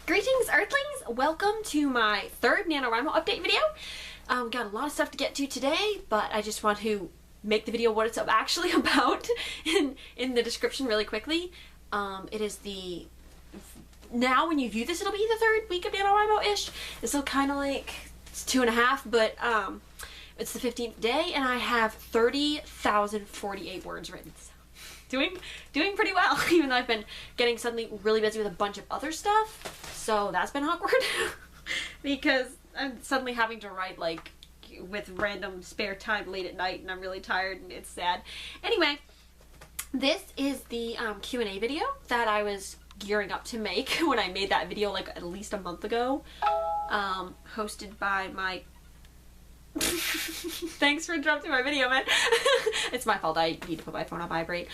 Greetings, Earthlings! Welcome to my third NaNoWriMo update video. Got a lot of stuff to get to today, but I just want to make the video what it's actually about in the description really quickly. It is the... Now when you view this, it'll be the third week of NaNoWriMo-ish. This will kind of like... It's 2.5, but it's the 15th day, and I have 30,048 words written. So doing pretty well, even though I've been getting suddenly really busy with a bunch of other stuff. So that's been awkward because I'm suddenly having to write like with random spare time late at night, and I'm really tired and it's sad. Anyway, this is the Q&A video that I was gearing up to make when I made that video like at least a month ago, hosted by my thanks for interrupting my video, man. It's my fault. I need to put my phone on vibrate.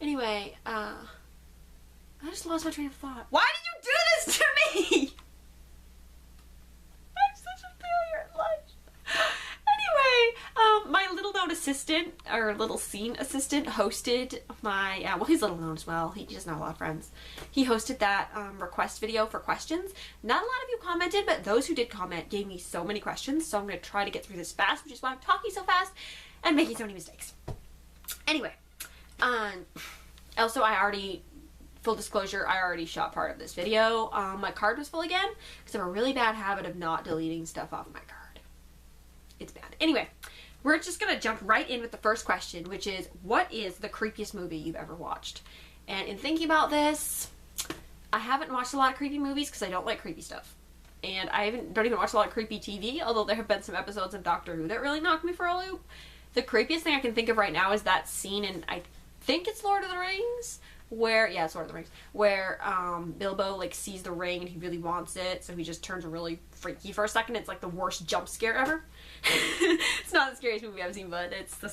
Anyway, I just lost my train of thought. Why did you do this to me? I'm such a failure at life. Anyway, my little known assistant, or little scene assistant, hosted my, well, he's little known as well. He doesn't have a lot of friends. He hosted that request video for questions. Not a lot of you commented, but those who did comment gave me so many questions, so I'm going to try to get through this fast, which is why I'm talking so fast and making so many mistakes. Anyway, also full disclosure, I already shot part of this video. My card was full again because I have a really bad habit of not deleting stuff off my card. It's bad. Anyway, we're just going to jump right in with the first question, which is, what is the creepiest movie you've ever watched? And in thinking about this, I haven't watched a lot of creepy movies because I don't like creepy stuff. And I don't even watch a lot of creepy TV, although there have been some episodes of Doctor Who that really knocked me for a loop. The creepiest thing I can think of right now is that scene in, I think it's Lord of the Rings, where, yeah, it's Lord of the Rings, where Bilbo like sees the ring and he really wants it, so he just turns really freaky for a second. It's like the worst jump scare ever. It's not the scariest movie I've seen, but it's the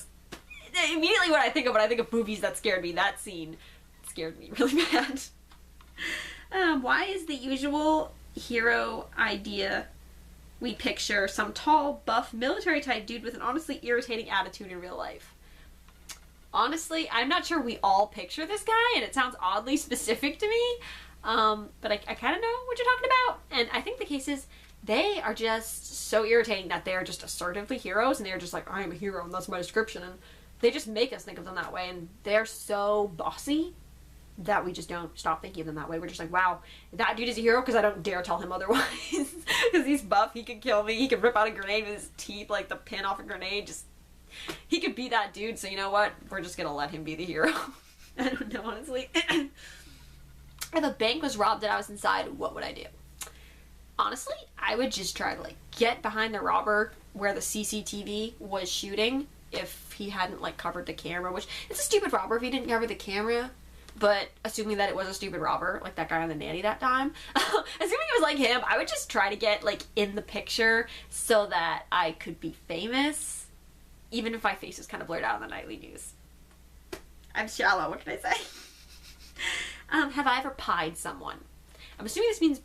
immediately what I think of when I think of movies that scared me. That scene scared me really bad. Why is the usual hero idea we picture some tall, buff, military type dude with an honestly irritating attitude in real life? Honestly, I'm not sure we all picture this guy, and it sounds oddly specific to me, but I kind of know what you're talking about. And I think the case is they are just so irritating that they are just assertively heroes, and they're just like, I am a hero and that's my description, and they just make us think of them that way, and they're so bossy that we just don't stop thinking of them that way. We're just like, wow, that dude is a hero because I don't dare tell him otherwise. Because he's buff, he can kill me, he can rip out a grenade with his teeth like the pin off a grenade, just... He could be that dude, so you know what? We're just gonna let him be the hero. I don't know, honestly. If a bank was robbed and I was inside, what would I do? Honestly, I would just try to, like, get behind the robber where the CCTV was shooting if he hadn't, like, covered the camera, which, it's a stupid robber if he didn't cover the camera, but assuming that it was a stupid robber, like that guy on the nanny that time, assuming it was like him, I would just try to get, like, in the picture so that I could be famous, even if my face is kind of blurred out on the nightly news. I'm shallow, what can I say? Have I ever pied someone? I'm assuming this means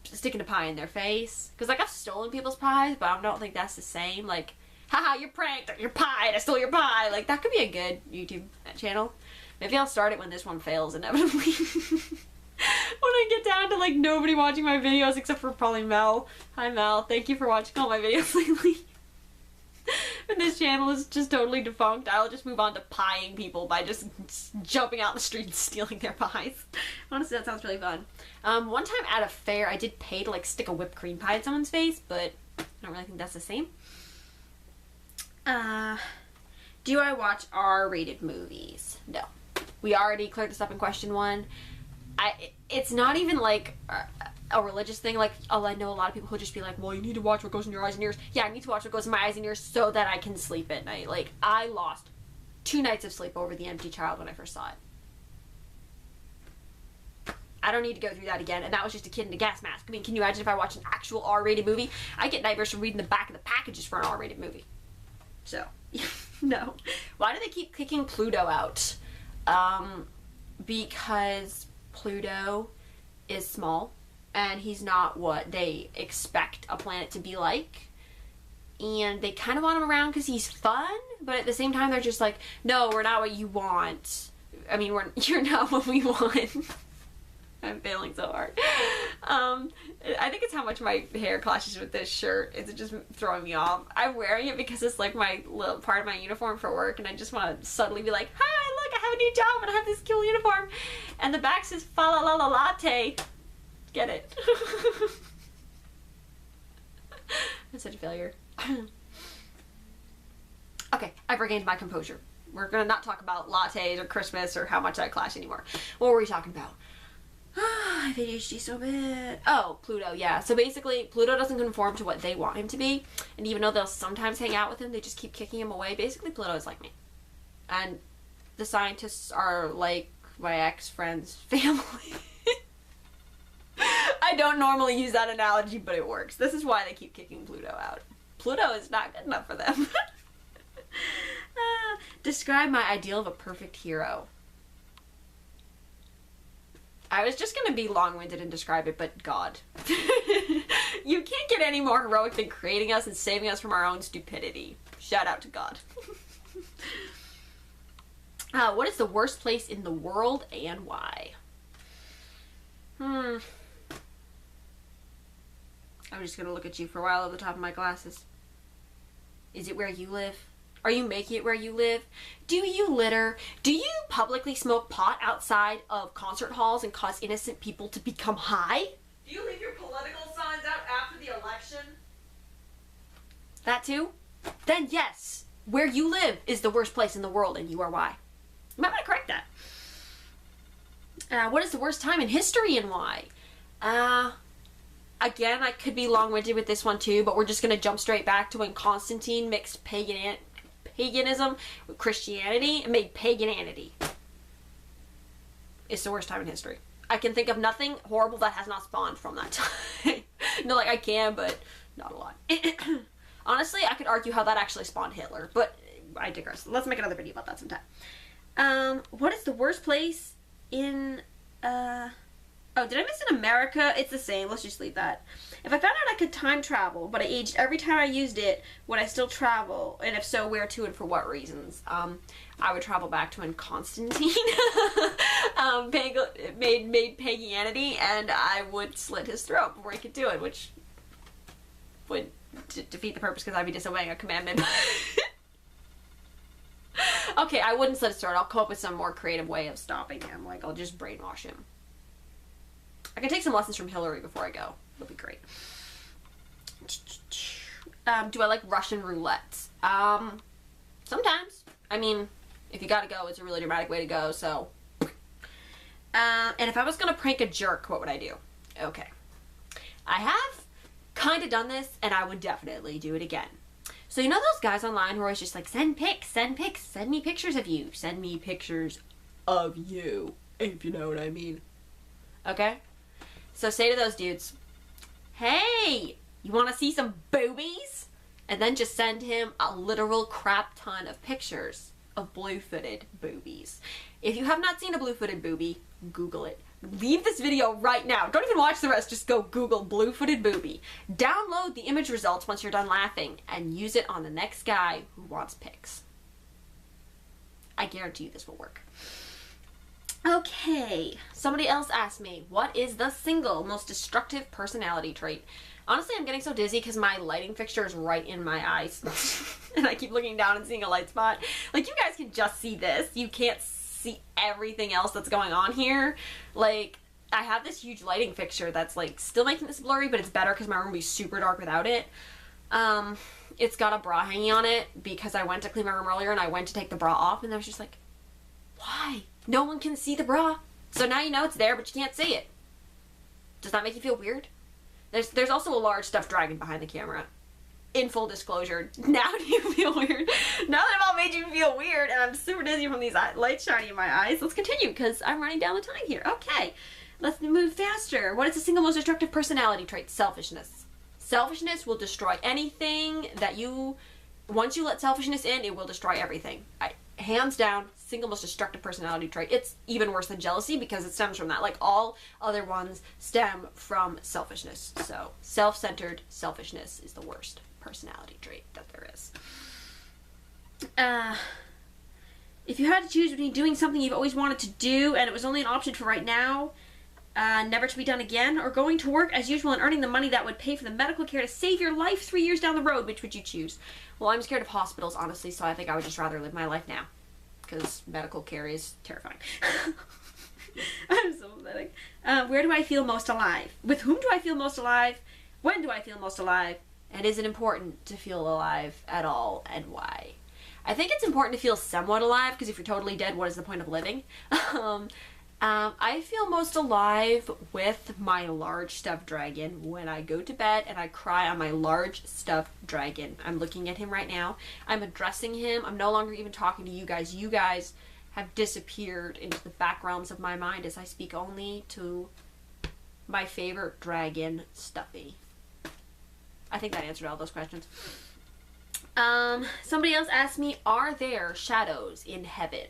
sticking a pie in their face, because like I've stolen people's pies, but I don't think that's the same. Like, haha, you're pranked, you're pied, I stole your pie. Like, that could be a good YouTube channel. Maybe I'll start it when this one fails inevitably. When I get down to like nobody watching my videos except for probably Mel. Hi Mel, thank you for watching all my videos lately. When this channel is just totally defunct, I'll just move on to pieing people by just jumping out in the street and stealing their pies. Honestly, that sounds really fun. One time at a fair, I did pay to like stick a whipped cream pie in someone's face, but I don't really think that's the same. Do I watch R-rated movies? No. We already cleared this up in question 1. It's not even like a religious thing. Like, I know a lot of people who just be like, well, you need to watch what goes in your eyes and ears. Yeah, I need to watch what goes in my eyes and ears so that I can sleep at night. Like, I lost 2 nights of sleep over The Empty Child when I first saw it. I don't need to go through that again, and that was just a kid in a gas mask. I mean, can you imagine if I watch an actual R-rated movie? I get nightmares from reading the back of the packages for an R-rated movie. So, no. Why do they keep kicking Pluto out? Because Pluto is small, and he's not what they expect a planet to be like, and they kind of want him around because he's fun, but at the same time they're just like, no, we're not what you want. I mean, you're not what we want. I'm failing so hard. I think it's how much my hair clashes with this shirt. It's just throwing me off. I'm wearing it because it's like my little part of my uniform for work, and I just want to suddenly be like, hi, look, I have a new job and I have this cool uniform. And the back says fa la la la latte. Get it? I'm such a failure. Okay, I've regained my composure. We're gonna not talk about lattes or Christmas or how much I clash anymore. What were we talking about? I have ADHD so bad. Oh, Pluto, yeah. So basically, Pluto doesn't conform to what they want him to be. And even though they'll sometimes hang out with him, they just keep kicking him away. Basically, Pluto is like me. And the scientists are like my ex-friend's family. I don't normally use that analogy, but it works. This is why they keep kicking Pluto out. Pluto is not good enough for them. Describe my ideal of a perfect hero. I was just gonna be long-winded and describe it, but God. You can't get any more heroic than creating us and saving us from our own stupidity. Shout out to God. What is the worst place in the world and why? I'm just gonna look at you for a while at the top of my glasses. Is it where you live? Are you making it where you live? Do you litter? Do you publicly smoke pot outside of concert halls and cause innocent people to become high? Do you leave your political signs out after the election? That too? Then yes, where you live is the worst place in the world, and you are why. You might want to correct that. What is the worst time in history and why? Again, I could be long-winded with this one too, but we're just going to jump straight back to when Constantine mixed paganism with Christianity and made paganity. It's the worst time in history. I can think of nothing horrible that has not spawned from that time. No, like I can, but not a lot. Honestly, I could argue how that actually spawned Hitler, but I digress. Let's make another video about that sometime. What is the worst place in, oh, did I miss in America? It's the same. Let's just leave that. If I found out I could time travel, but I aged every time I used it, would I still travel? And if so, where to and for what reasons? I would travel back to when Constantine made paganity, and I would slit his throat before he could do it, which would defeat the purpose because I'd be disobeying a commandment. Okay, I wouldn't slit his throat. I'll come up with some more creative way of stopping him. Like, I'll just brainwash him. I can take some lessons from Hillary before I go. It'll be great. Do I like Russian roulette? Sometimes. I mean, if you gotta go, it's a really dramatic way to go, so. And if I was gonna prank a jerk, what would I do? Okay. I have kind of done this, and I would definitely do it again. So you know those guys online who are always just like, send pics, send me pictures of you, send me pictures of you, if you know what I mean. Okay? So say to those dudes, hey, you want to see some boobies? And then just send him a literal crap ton of pictures of blue-footed boobies. If you have not seen a blue-footed boobie, Google it. Leave this video right now. Don't even watch the rest. Just go Google blue-footed boobie. Download the image results once you're done laughing and use it on the next guy who wants pics. I guarantee you this will work. Okay, somebody else asked me, what is the single most destructive personality trait? Honestly, I'm getting so dizzy because my lighting fixture is right in my eyes. And I keep looking down and seeing a light spot. Like, you guys can just see this. You can't see everything else that's going on here. Like, I have this huge lighting fixture that's, like, still making this blurry, but it's better because my room would be super dark without it. It's got a bra hanging on it because I went to clean my room earlier and I went to take the bra off and I was just like, why? No one can see the bra. So now you know it's there, but you can't see it. Does that make you feel weird? There's also a large stuffed dragon behind the camera. In full disclosure, now do you feel weird? Now that I've all made you feel weird and I'm super dizzy from these lights shining in my eyes, let's continue because I'm running down the time here. Okay, let's move faster. What is the single most destructive personality trait? Selfishness. Selfishness will destroy anything that you... Once you let selfishness in, it will destroy everything. Hands down, single most destructive personality trait. It's even worse than jealousy because it stems from that. Like, all other ones stem from selfishness. So, self-centered selfishness is the worst personality trait that there is. If you had to choose between doing something you've always wanted to do and it was only an option for right now, never to be done again, or going to work as usual and earning the money that would pay for the medical care to save your life 3 years down the road? Which would you choose? Well, I'm scared of hospitals, honestly, so I think I would just rather live my life now. Because medical care is terrifying. I'm so pathetic. Where do I feel most alive? With whom do I feel most alive? When do I feel most alive? And is it important to feel alive at all, and why? I think it's important to feel somewhat alive, because if you're totally dead, what is the point of living? I feel most alive with my large stuffed dragon when I go to bed and I cry on my large stuffed dragon. I'm looking at him right now. I'm addressing him. I'm no longer even talking to you guys. You guys have disappeared into the back realms of my mind as I speak only to my favorite dragon, Stuffy. I think that answered all those questions. Somebody else asked me, are there shadows in heaven?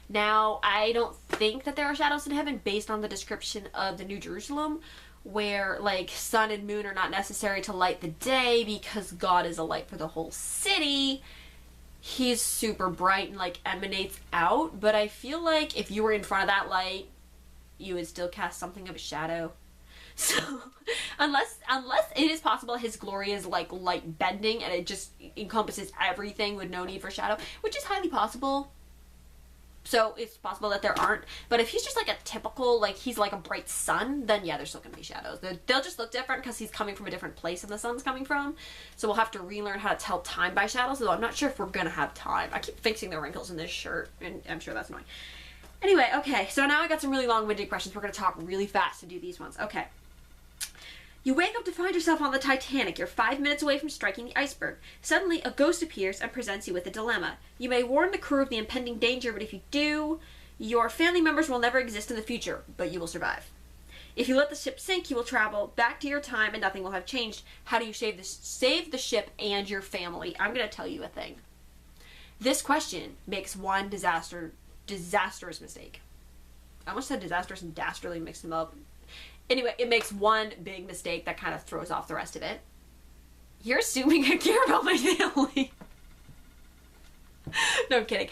Now, I don't think that there are shadows in heaven based on the description of the New Jerusalem, where, like, sun and moon are not necessary to light the day because God is a light for the whole city. He's super bright and, like, emanates out, but I feel like if you were in front of that light, you would still cast something of a shadow. So, unless it is possible his glory is like light bending and it just encompasses everything with no need for shadow, which is highly possible. So, it's possible that there aren't. But if he's just like a typical, like he's like a bright sun, then yeah, there's still going to be shadows. They'll just look different because he's coming from a different place than the sun's coming from. So, we'll have to relearn how to tell time by shadows, though I'm not sure if we're going to have time. I keep fixing the wrinkles in this shirt, and I'm sure that's annoying. Anyway, okay, so now I got some really long-winded questions. We're going to talk really fast to do these ones. Okay. You wake up to find yourself on the Titanic. You're 5 minutes away from striking the iceberg. Suddenly, a ghost appears and presents you with a dilemma. You may warn the crew of the impending danger, but if you do, your family members will never exist in the future, but you will survive. If you let the ship sink, you will travel back to your time and nothing will have changed. How do you save the ship and your family? I'm going to tell you a thing. This question makes one disastrous mistake. I almost said disastrous and dastardly mixed them up. Anyway, it makes one big mistake that kind of throws off the rest of it. You're assuming I care about my family. No, I'm kidding.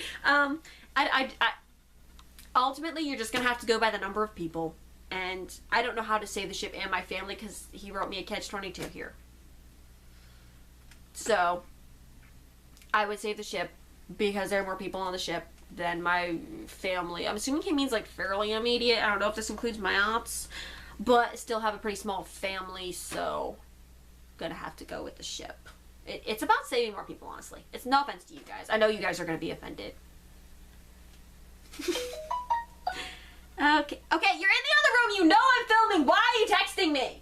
Ultimately, you're just going to have to go by the number of people. And I don't know how to save the ship and my family because he wrote me a catch-22 here. So, I would save the ship because there are more people on the ship than my family. I'm assuming he means like fairly immediate. I don't know if this includes my aunts. But still have a pretty small family, so gonna have to go with the ship. It's about saving more people, honestly. It's no offense to you guys. I know you guys are gonna be offended. Okay, you're in the other room. You know I'm filming. Why are you texting me?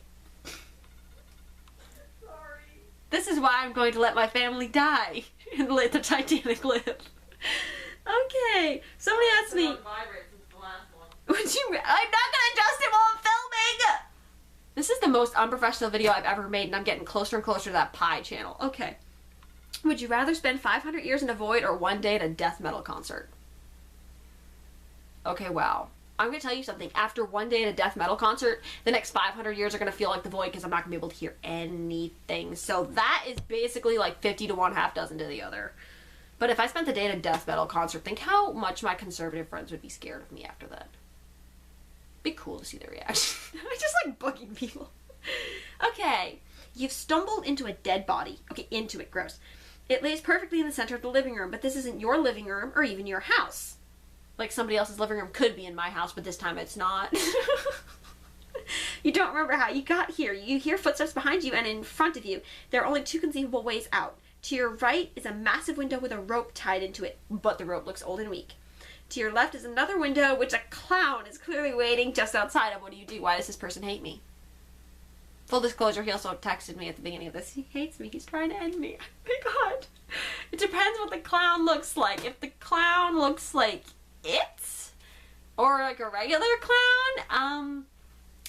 Sorry. This is why I'm going to let my family die and let the Titanic live. Okay, somebody asked me. Would you? I'm not gonna adjust it while I'm filming. This is the most unprofessional video I've ever made, and I'm getting closer and closer to that pie channel. Okay. Would you rather spend 500 years in a void or one day at a death metal concert? Okay, wow. I'm gonna tell you something. After one day at a death metal concert, the next 500 years are gonna feel like the void because I'm not gonna be able to hear anything. So that is basically like 50 to 1/2 dozen to the other. But if I spent the day at a death metal concert, think how much my conservative friends would be scared of me after that. Be cool to see their reaction. I just like bugging people. Okay, you've stumbled into a dead body. Okay, into it, gross. It lays perfectly in the center of the living room, but this isn't your living room or even your house. Like somebody else's living room could be in my house, but this time it's not. You don't remember how you got here. You hear footsteps behind you and in front of you. There are only two conceivable ways out. To your right is a massive window with a rope tied into it, but the rope looks old and weak. To your left is another window, which a clown is clearly waiting just outside of. What do you do? Why does this person hate me? Full disclosure, he also texted me at the beginning of this. He hates me. He's trying to end me. Oh my god. It depends what the clown looks like. If the clown looks like it, or like a regular clown,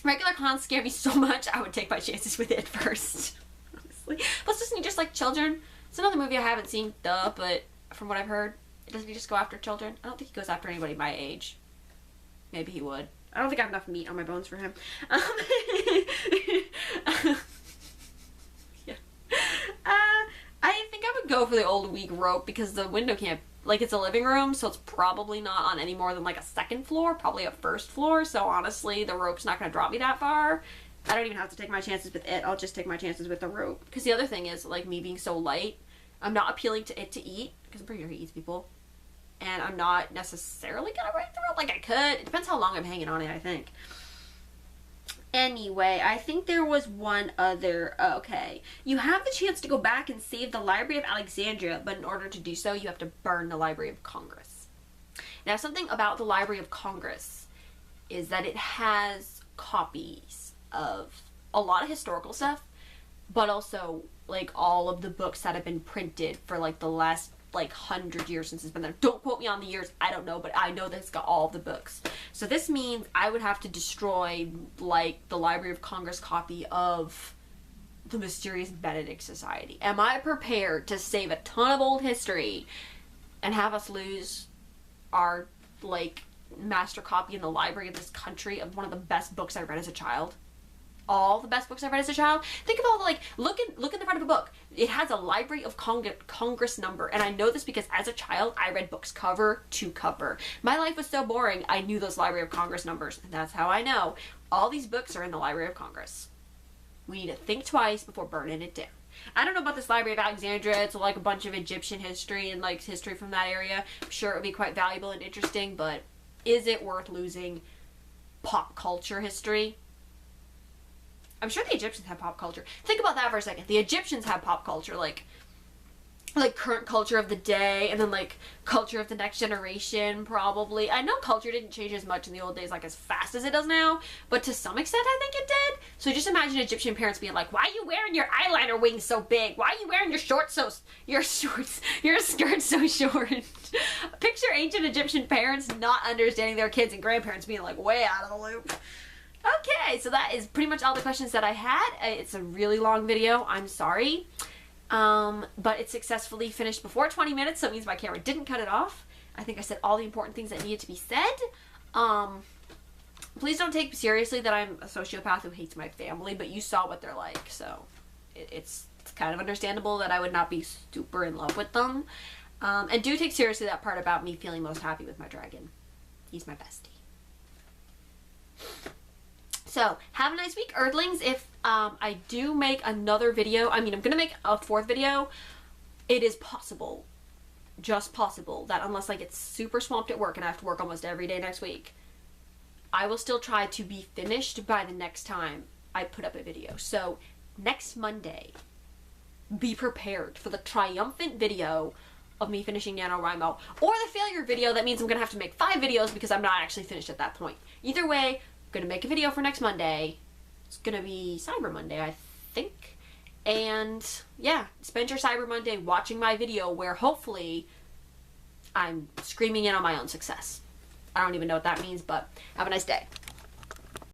regular clowns scare me so much, I would take my chances with it first. Honestly. Plus, doesn't he just like children? It's another movie I haven't seen, but from what I've heard, doesn't he just go after children? I don't think he goes after anybody my age. Maybe he would. I don't think I have enough meat on my bones for him. Yeah. I think I would go for the old weak rope because the window can't like it's a living room, so it's probably not on any more than like a second floor, probably a first floor. So honestly, the rope's not going to drop me that far. I don't even have to take my chances with it. I'll just take my chances with the rope. Because the other thing is, like, me being so light, I'm not appealing to it to eat, because I'm pretty sure he eats people. And I'm not necessarily going to break the rope like I could. It depends how long I'm hanging on it, I think. Anyway, I think there was one other. Okay. You have the chance to go back and save the Library of Alexandria, but in order to do so, you have to burn the Library of Congress. Now, something about the Library of Congress is that it has copies of a lot of historical stuff, but also, like, all of the books that have been printed for, like, the last, like, 100 years since it's been there. Don't quote me on the years, I don't know, but I know that it's got all of the books. So this means I would have to destroy, like, the Library of Congress copy of the Mysterious Benedict Society. Am I prepared to save a ton of old history and have us lose our, like, master copy in the library of this country of one of the best books I read as a child? All the best books I read as a child. Think of all the, like, look in the front of a book. It has a Library of Congress number, and I know this because as a child I read books cover to cover. My life was so boring, I knew those Library of Congress numbers, and that's how I know all these books are in the Library of Congress. We need to think twice before burning it down. I don't know about this Library of Alexandria. It's like a bunch of Egyptian history and, like, history from that area. I'm sure it would be quite valuable and interesting, but is it worth losing pop culture history? I'm sure the Egyptians have pop culture. Think about that for a second. The Egyptians have pop culture, like current culture of the day, and then, like, culture of the next generation, probably. I know culture didn't change as much in the old days, like, as fast as it does now, but to some extent I think it did. So just imagine Egyptian parents being like, why are you wearing your eyeliner wings so big? Why are you wearing your skirt so short? Picture ancient Egyptian parents not understanding their kids and grandparents being, like, way out of the loop. Okay, so that is pretty much all the questions that I had. It's a really long video. I'm sorry. But it successfully finished before 20 minutes, so it means my camera didn't cut it off. I think I said all the important things that needed to be said. Please don't take seriously that I'm a sociopath who hates my family, but you saw what they're like, so it's kind of understandable that I would not be super in love with them. And do take seriously that part about me feeling most happy with my dragon. He's my bestie. So, have a nice week, Earthlings. If I do make another video, I'm going to make a 4th video, it is possible, just possible, that unless I get super swamped at work and I have to work almost every day next week, I will still try to be finished by the next time I put up a video. So, next Monday, be prepared for the triumphant video of me finishing NaNoWriMo, or the failure video that means I'm going to have to make 5 videos because I'm not actually finished at that point. Either way, gonna make a video for next Monday. It's gonna be Cyber Monday, I think. And yeah, spend your Cyber Monday watching my video where hopefully I'm screaming in on my own success. I don't even know what that means, but have a nice day.